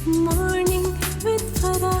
Morning with Farah.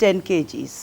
10 kgs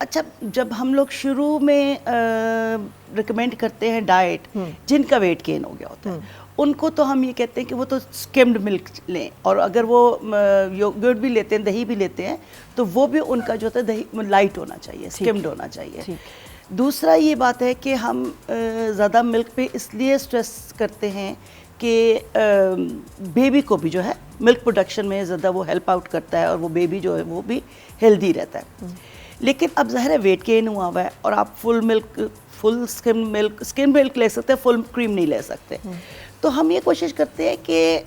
اچھا جب ہم لوگ شروع میں ریکمینڈ کرتے ہیں ڈائٹ جن کا ویٹ گین ہو گیا ہوتا ہے ان کو تو ہم یہ کہتے ہیں کہ وہ تو اسکمڈ ملک لیں, اور اگر وہ یوگرٹ بھی لیتے ہیں, دہی بھی لیتے ہیں, تو وہ بھی ان کا جو ہوتا ہے دہی لائٹ ہونا چاہیے, اسکمڈ ہونا چاہیے. دوسرا یہ بات ہے کہ ہم زیادہ ملک پہ اس لیے اسٹریس کرتے ہیں کہ بیبی کو بھی جو ہے ملک پروڈکشن میں زیادہ وہ ہیلپ آؤٹ کرتا ہے, اور وہ بیبی جو ہے وہ بھی ہیلدی رہتا ہے. لیکن اب ظاہر ہے ویٹ گین ہوا ہوا ہے, اور آپ فل اسکم ملک لے سکتے ہیں, فل کریم نہیں لے سکتے. تو ہم یہ کوشش کرتے ہیں کہ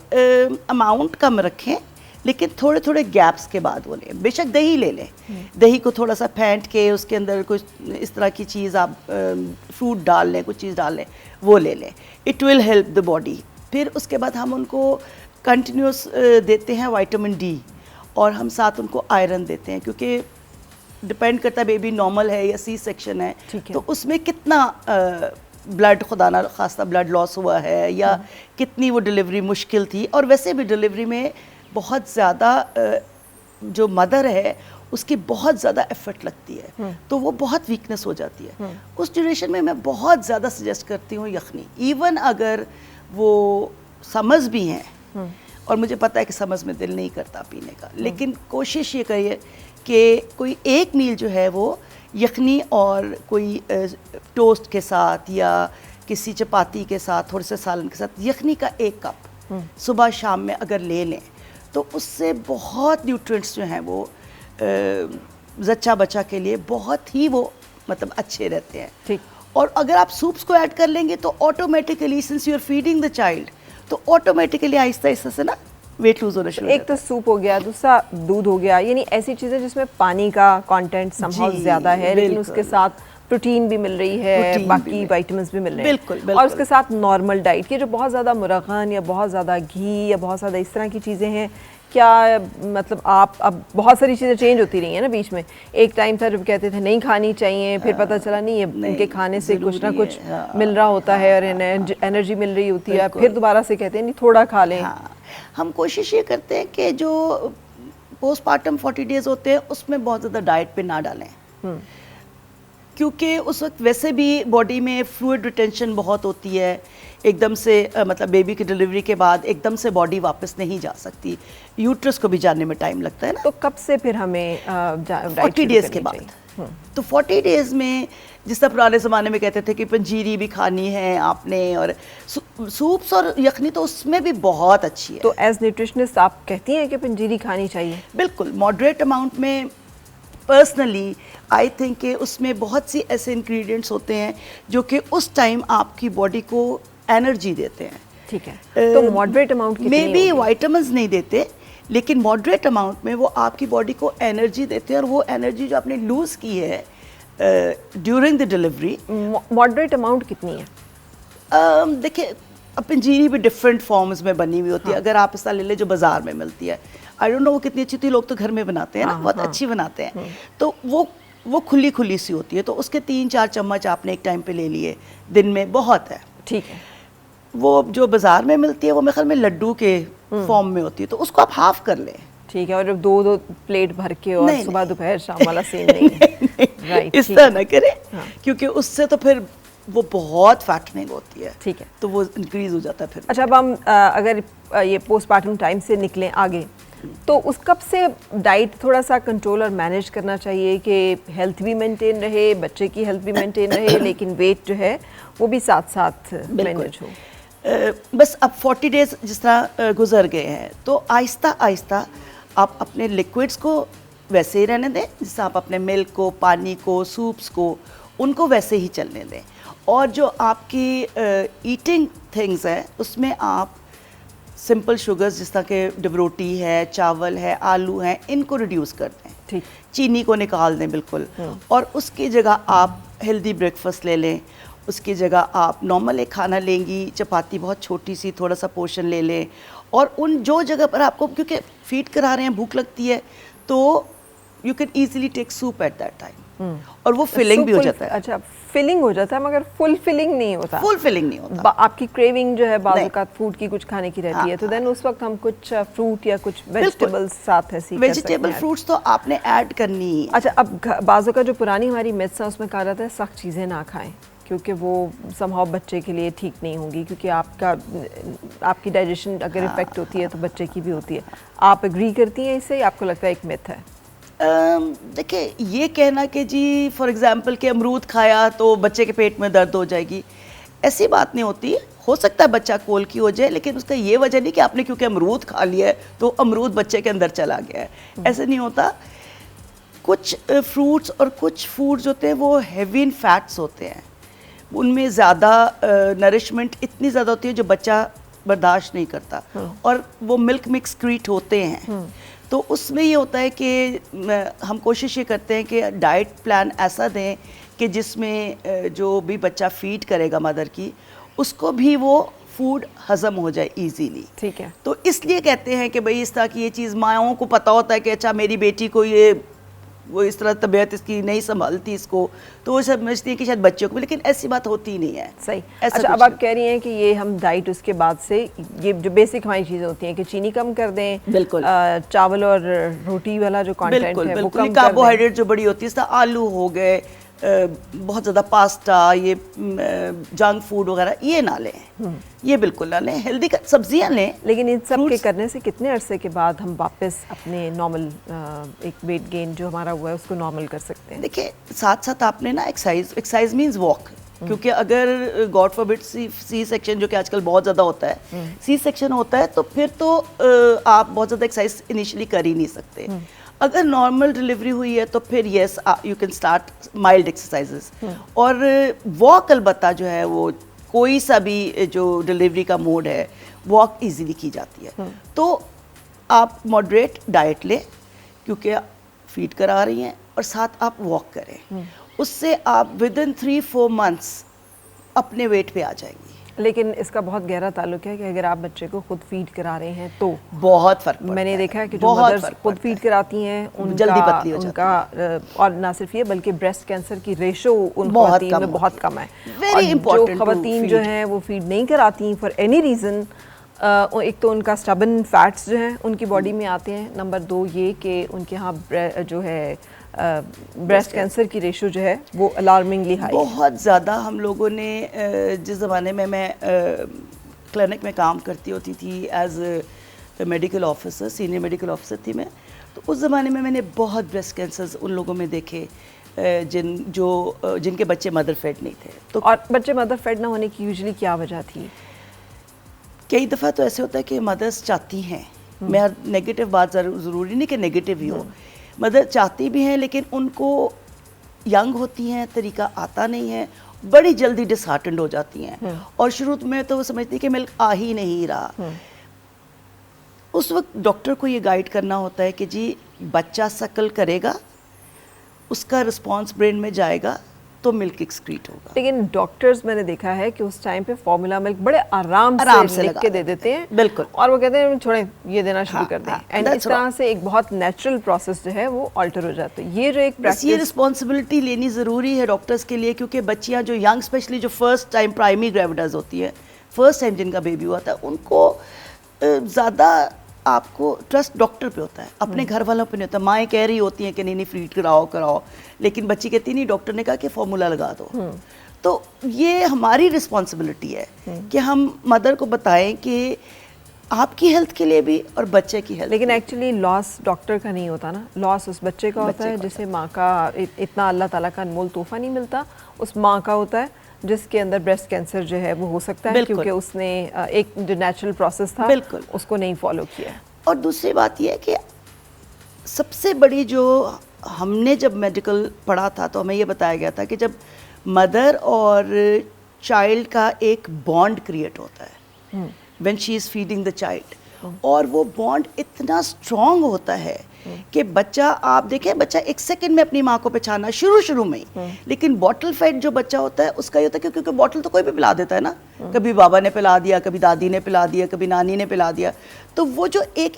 اماؤنٹ کم رکھیں, لیکن تھوڑے تھوڑے گیپس کے بعد وہ لیں. بے شک دہی لے لیں, دہی کو تھوڑا سا پھینٹ کے اس کے اندر کچھ اس طرح کی چیز آپ فروٹ ڈال لیں, کچھ چیز ڈال لیں, وہ لے لیں. It will help the body. پھر اس کے بعد ہم ان کو کنٹینیوس دیتے ہیں وائٹامن ڈی, اور ہم ساتھ ان کو آئرن دیتے ہیں, کیونکہ ڈپینڈ کرتا ہے بیبی نارمل ہے یا سی سیکشن ہے, تو اس میں کتنا بلڈ خدا نہ خواستہ بلڈ لاس ہوا ہے, یا کتنی وہ ڈلیوری مشکل تھی. اور ویسے بھی ڈلیوری میں بہت زیادہ جو مدر ہے اس کی بہت زیادہ ایفرٹ لگتی ہے, تو وہ بہت ویکنس ہو جاتی ہے. اس ڈیوریشن میں میں بہت زیادہ سجیسٹ کرتی ہوں یخنی, ایون اگر وہ سمرز بھی ہیں, اور مجھے پتہ ہے کہ سمرز میں دل نہیں کرتا پینے کا, لیکن کوشش یہ کریے کہ کوئی ایک میل جو ہے وہ یخنی اور کوئی ٹوسٹ کے ساتھ یا کسی چپاتی کے ساتھ تھوڑے سے سالن کے ساتھ یخنی کا 1 کپ صبح شام میں اگر لے لیں, تو اس سے بہت نیوٹرینٹس جو ہیں وہ زچہ بچہ کے لیے بہت ہی وہ مطلب اچھے رہتے ہیں. اور اگر آپ سوپس کو ایڈ کر لیں گے تو automatically since you are feeding the child, تو آٹومیٹیکلی آہستہ آہستہ سے نا ویٹ لوز ہونا شروع. ایک تو سوپ ہو گیا, دوسرا دودھ ہو گیا, یعنی ایسی چیزیں جس میں پانی کا کانٹینٹ سمہاؤ زیادہ ہے, لیکن اس کے ساتھ پروٹین بھی مل رہی ہے, باقی وائٹامنس بھی مل رہے ہیں. بالکل. اور اس کے ساتھ نارمل ڈائٹ کی جو بہت زیادہ مرغن یا بہت زیادہ گھی یا بہت زیادہ اس طرح کی چیزیں ہیں, کیا مطلب آپ اب بہت ساری چیزیں چینج ہوتی رہی ہیں نا بیچ میں. ایک ٹائم تھا جب کہتے تھے نہیں کھانی چاہیے, پھر پتہ چلا نہیں یہ ان کے کھانے سے کچھ نہ کچھ مل رہا ہوتا ہے اور انرجی مل رہی ہوتی ہے, پھر دوبارہ سے کہتے ہیں نہیں تھوڑا کھا لیں. ہم کوشش یہ کرتے ہیں کہ جو پوسٹ پارٹم 40 ڈیز ہوتے ہیں اس میں بہت زیادہ ڈائٹ پہ نہ ڈالیں, کیونکہ اس وقت ویسے بھی باڈی میں فلوئڈ ریٹینشن بہت ہوتی ہے. ایک دم سے مطلب بیبی کی ڈلیوری کے بعد ایک دم سے باڈی واپس نہیں جا سکتی, یوٹرس کو بھی جانے میں ٹائم لگتا ہے نا. تو کب سے پھر ہمیں 40 ڈیز کے بعد. تو 40 ڈیز میں جس طرح پرانے زمانے میں کہتے تھے کہ پنجیری بھی کھانی ہے آپ نے, اور سوپس اور یخنی تو اس میں بھی بہت اچھی ہے. تو ایز نیوٹریشنسٹ آپ کہتی ہیں کہ پنجیری کھانی چاہیے؟ بالکل, ماڈریٹ اماؤنٹ میں. پرسنلی آئی تھنک کہ اس میں بہت سی ایسے انگریڈینٹس ہوتے ہیں جو کہ اس ٹائم آپ کی باڈی کو انرجی دیتے ہیں. ٹھیک ہے, تو ماڈریٹ اماؤنٹ میں بھی وائٹامنز نہیں دیتے, لیکن ماڈریٹ اماؤنٹ میں وہ آپ کی باڈی کو انرجی دیتے ہیں, اور وہ انرجی جو آپ نے لوز کی ہے during the delivery. Moderate amount کتنی ہے؟ دیکھیں پنجیری بھی ڈفرینٹ فارمز میں بنی ہوئی ہوتی ہے. اگر آپ اس طرح لے لیں جو بازار میں ملتی ہے, آئی ڈونٹ نو وہ کتنی اچھی ہوتی ہے, لوگ تو گھر میں بناتے ہیں نا, بہت اچھی بناتے ہیں, تو وہ کھلی کھلی سی ہوتی ہے, تو اس کے 3-4 چمچ آپ نے ایک ٹائم پہ لے لیے دن میں, بہت ہے. ٹھیک ہے. وہ جو بازار میں ملتی ہے وہ میرے خیال میں لڈو کے فارم میں ہوتی ہے, تو اس کو آپ ہاف کر لیں. ٹھیک ہے, اور جب 2 پلیٹ بھر کے اور صبح دوپہر شام والا سین نہیں, اس طرح نہ کریں, کیونکہ اس سے تو پھر وہ بہت فیٹنگ ہوتی ہے. ٹھیک ہے, تو وہ انکریز ہو جاتا ہے پھر. اچھا, اب ہم اگر یہ پوسٹ پارٹم ٹائم سے نکلیں آگے, تو اس کب سے ڈائٹ تھوڑا سا کنٹرول اور مینیج کرنا چاہیے کہ ہیلتھ بھی مینٹین رہے, بچے کی ہیلتھ بھی مینٹین رہے, لیکن ویٹ جو ہے وہ بھی ساتھ ساتھ مینیج ہو؟ بس اب 40 ڈیز جس طرح گزر گئے ہیں, تو آہستہ آہستہ آپ اپنے لیکوڈس کو ویسے ہی رہنے دیں, جس طرح آپ اپنے ملک کو, پانی کو, سوپس کو, ان کو ویسے ہی چلنے دیں. اور جو آپ کی ایٹنگ تھنگز ہیں اس میں آپ سمپل شوگرز جس طرح کہ ڈبروٹی ہے, چاول ہے, آلو ہیں, ان کو ریڈیوس کر دیں, چینی کو نکال دیں بالکل, اور اس کی جگہ آپ ہیلدی بریک فاسٹ لے لیں. اس کی جگہ آپ نارمل ایک کھانا لیں گی, چپاتی بہت چھوٹی سی تھوڑا سا پورشن لے لیں, اور ان جو جگہ پر آپ کو کیونکہ فیڈ کرا رہے ہیں بھوک لگتی ہے, تو you can easily take soup at that time. اور وہ فلنگ بھی ہو جاتا ہے. اچھا فلنگ ہو جاتا ہے مگر فل فلنگ نہیں ہوتا. فل فلنگ نہیں ہوتا. آپ کی کریونگ جو ہے بعض اوقات فوڈ کی کچھ کھانے کی رہتی ہے تو دین اس وقت ہم کچھ فروٹ یا کچھ ویجیٹیبلز ساتھ ایسی ویجیٹیبل فروٹس تو آپ نے ایڈ کرنی ہے. اچھا اب بعض اوقات جو پرانی ہماری میتھس ہیں اس میں کہا جاتا ہے سخت چیزیں نہ کھائیں کیونکہ وہ سم ہاؤ بچے کے لیے ٹھیک نہیں ہوں گی کیونکہ آپ کی ڈائجیشن اگر افیکٹ ہوتی ہے تو بچے کی بھی ہوتی ہے. آپ اگری کرتی ہیں اس سے یا آپ کو لگتا ہے ایک میتھ ہے؟ دیکھیں یہ کہنا کہ جی فار ایگزامپل کہ امرود کھایا تو بچے کے پیٹ میں درد ہو جائے گی, ایسی بات نہیں ہوتی. ہو سکتا ہے بچہ کول کی ہو جائے لیکن اس کا یہ وجہ نہیں کہ آپ نے کیونکہ امرود کھا لیا ہے تو امرود بچے کے اندر چلا گیا ہے, ایسے نہیں ہوتا. کچھ فروٹس اور کچھ فوڈز ہوتے ہیں وہ ہیوی ان فیٹس ہوتے ہیں, ان میں زیادہ نرشمنٹ اتنی زیادہ ہوتی ہے جو بچہ برداشت نہیں کرتا, اور وہ ملک مکس کریٹ ہوتے ہیں. تو اس میں یہ ہوتا ہے کہ ہم کوشش یہ کرتے ہیں کہ ڈائٹ پلان ایسا دیں کہ جس میں جو بھی بچہ فیڈ کرے گا مدر کی اس کو بھی وہ فوڈ ہضم ہو جائے ایزیلی. ٹھیک ہے. تو اس لیے کہتے ہیں کہ بھئی اس طرح کی یہ چیز ماؤں کو پتہ ہوتا ہے کہ اچھا میری بیٹی کو یہ وہ اس طرح طبیعت اس کی نہیں سنبھالتی اس کو, تو وہ سمجھتی ہے کہ شاید بچوں کو, لیکن ایسی بات ہوتی نہیں ہے. صحیح. اچھا اب آپ کہہ رہی ہیں کہ یہ ہم ڈائٹ اس کے بعد سے یہ جو بیسک ہماری چیزیں ہوتی ہیں کہ چینی کم کر دیں, بالکل چاول اور روٹی والا جو کانٹینٹ ہے وہ کم کر دیں, کاربوہائیڈریٹ جو بڑی ہوتی ہے اس طرح آلو ہو گئے, بہت زیادہ پاستا, یہ جنک فوڈ وغیرہ یہ نہ لیں, یہ بالکل نہ لیں. ہیلدی سبزیاں لیں. لیکن ان سب کے کرنے سے کتنے عرصے کے بعد ہم واپس اپنے نارمل ایک ویٹ گین جو ہمارا ہوا ہے اس کو نارمل کر سکتے ہیں؟ دیکھیں ساتھ ساتھ آپ نے نا ایکسرسائز مینز واک, کیونکہ اگر گاڈ فاربڈ سی سیکشن جو کہ آج کل بہت زیادہ ہوتا ہے, سی سیکشن ہوتا ہے تو پھر تو آپ بہت زیادہ ایکسرسائز انیشلی کر ہی نہیں سکتے. اگر نارمل ڈلیوری ہوئی ہے تو پھر yes you can start mild exercises, اور واک البتہ جو ہے وہ کوئی سا بھی جو ڈلیوری کا موڈ ہے واک ایزیلی کی جاتی ہے. تو آپ ماڈریٹ ڈائٹ لیں کیونکہ فیڈ کرا رہی ہیں, اور ساتھ آپ واک کریں, اس سے آپ ود ان 3-4 months اپنے ویٹ پہ آ جائیں گی. لیکن اس کا بہت گہرا تعلق ہے کہ اگر آپ بچے کو خود فیڈ کرا رہے ہیں تو بہت فرق پڑتا ہے. میں نے دیکھا ہے کہ جو مدرز خود فیڈ کراتی ہیں ان جلدی پتلی ہو ان کا اور نہ صرف یہ بلکہ بریسٹ کینسر کی ریشو ان خواتین میں بہت کم ہے. اور جو خواتین جو ہیں وہ فیڈ نہیں کراتی فار اینی ریزن, ایک تو ان کا اسٹبن فیٹس جو ہیں ان کی باڈی میں آتے ہیں, نمبر 2 یہ کہ ان کے ہاں جو ہے بریسٹ کینسر کی ریشو جو ہے وہ الارمنگلی ہائی, بہت زیادہ. ہم لوگوں نے جس زمانے میں کلینک میں کام کرتی ہوتی تھی as a medical officer, senior medical officer تھی میں, تو اس زمانے میں نے بہت بریسٹ کینسرز ان لوگوں میں دیکھے جن کے بچے مدر فیڈ نہیں تھے. تو اور بچے مدر فیڈ نہ ہونے کی یوزلی کیا وجہ تھی؟ کئی دفعہ تو ایسے ہوتا ہے کہ مدرس چاہتی ہیں, میں نیگیٹو بات ضروری نہیں کہ نیگیٹو ہی ہو, مدر چاہتی بھی ہیں لیکن ان کو ینگ ہوتی ہیں, طریقہ آتا نہیں ہے, بڑی جلدی ڈس ہارٹنڈ ہو جاتی ہیں, اور شروع میں تو وہ سمجھتی کہ ملک آ ہی نہیں رہا. اس وقت ڈاکٹر کو یہ گائیڈ کرنا ہوتا ہے کہ جی بچہ سکل کرے گا, اس کا رسپانس برین میں جائے گا تو ملک ایکسکریٹ ہوگا. لیکن ڈاکٹرز میں نے دیکھا ہے کہ اس ٹائم پہ فارمولا ملک بڑے آرام سے لکھ کے دے دیتے ہیں, بالکل, اور وہ کہتے ہیں چھوڑیں یہ دینا شروع کر دیں, اینڈ اس طرح سے ایک بہت نیچرل پروسیس جو ہے وہ آلٹر ہو جاتا ہے. یہ جو ایک پریکٹس, یہ رسپانسبلٹی لینی ضروری ہے ڈاکٹرز کے لیے, کیونکہ بچیاں جو ینگ اسپیشلی جو فرسٹ ٹائم پرائمری گریویڈاز ہوتی ہے, فرسٹ ٹائم جن کا بیبی ہوا تھا, ان کو زیادہ آپ کو ٹرسٹ ڈاکٹر پہ ہوتا ہے, اپنے گھر والوں پہ نہیں ہوتا. مائیں کہہ رہی ہوتی ہیں کہ نہیں فیڈ کراؤ, لیکن بچی کہتی نہیں, ڈاکٹر نے کہا کہ فارمولا لگا دو. تو یہ ہماری رسپانسبلٹی ہے کہ ہم مدر کو بتائیں کہ آپ کی ہیلتھ کے لیے بھی اور بچے کی ہیلتھ. لیکن ایکچولی لاس ڈاکٹر کا نہیں ہوتا نا, لاس اس بچے کا ہوتا ہے جسے ماں کا اتنا اللہ تعالیٰ کا انمول تحفہ نہیں ملتا, اس ماں کا ہوتا ہے جس کے اندر بریسٹ کینسر جو ہے وہ ہو سکتا ہے کیونکہ اس نے ایک جو نیچرل پروسیس تھا اس کو نہیں فالو کیا. اور دوسری بات یہ ہے کہ سب سے بڑی جو ہم نے جب میڈیکل پڑھا تھا تو ہمیں یہ بتایا گیا تھا کہ جب مدر اور چائلڈ کا ایک بانڈ کریٹ ہوتا ہے when she is feeding the child, اور وہ بانڈ اتنا اسٹرانگ ہوتا ہے کہ بچہ, آپ دیکھیں بچہ 1 سیکنڈ میں اپنی ماں کو پہچانا شروع میں ہی, لیکن باٹل فیڈ جو بچہ ہوتا ہے اس کا یہ ہوتا ہے کیونکہ باٹل تو کوئی بھی پلا دیتا ہے نا, کبھی بابا نے پلا دیا, کبھی دادی نے پلا دیا, کبھی نانی نے پلا دیا, تو وہ جو ایک